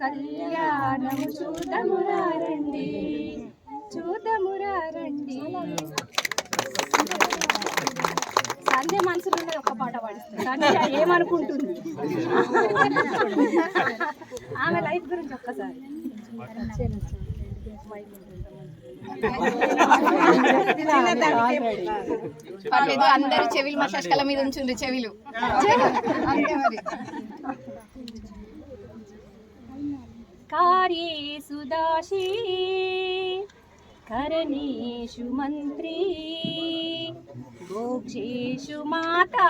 కళ్యాణము చూదమురా రండి, చూదమురా రండి. సంధ్య మనసులో ఉన్నది ఒక్క పాట పాడిస్తుంది. సంధ్య ఏమనుకుంటుంది ఆమె లైఫ్ గురించి ఒక్కసారి. అందరు చెవిలు మసాజ్కల మీద ఉంచుండ్రు, చెవిలు అంతే మరి. కార్యేషు దాసీ కరణేషు మంత్రీ భోక్షేషు మాతా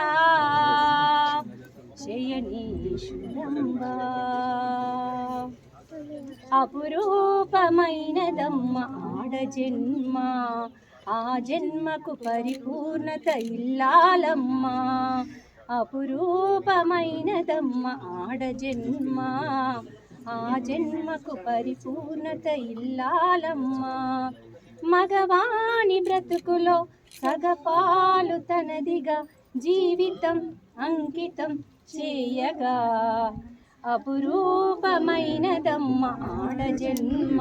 శయనేషు రంభా. అపురూపమైనదమ్మ ఆడజన్మ, ఆ జన్మకు పరిపూర్ణత ఇల్లాలమ్మ. అపురూపమైనదమ్మ ఆడజన్మ, ఆ జన్మకు పరిపూర్ణత ఇల్లాలమ్మ. మగవాణి బ్రతుకులో సగపాలు తనదిగా జీవితం అంకితం చేయగా. అపురూపమైనదమ్మ ఆడజన్మ,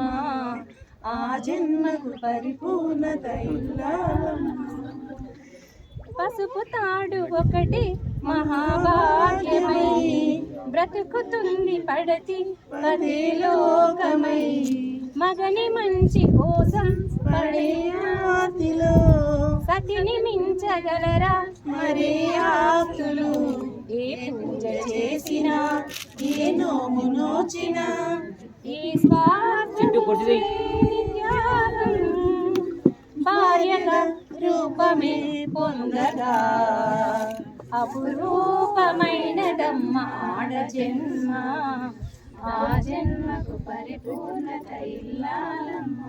ఆ జన్మకు పరిపూర్ణత ఇల్లాలమ్మ. పసుపు తాడు ఒకటి మహాభాగ్యమై బ్రతుకుతుంది పడతి పదే లోకమై. మగని మంచి కోసం పడే ఆతిలో సతిని మించగలరా మరే ఆతులు. ఏ పూజ చేసినా ఏ నోము నోచినా ఈ స్వార్థం భార్యగా రూపమే పొందగా. అపురూపమైనదమ్మ ఆడజన్మ, ఆ జన్మకు పరిపూర్ణత ఇల్లాలమ్మ.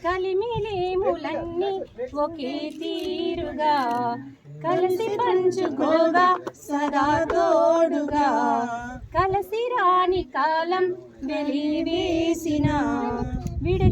కలిమిలేములన్నీ ఒకే తీరుగా కలిసి పంచుకోగా సదా తోడుగా. కలసి రాని కాలం వెలివేసిన విడిచి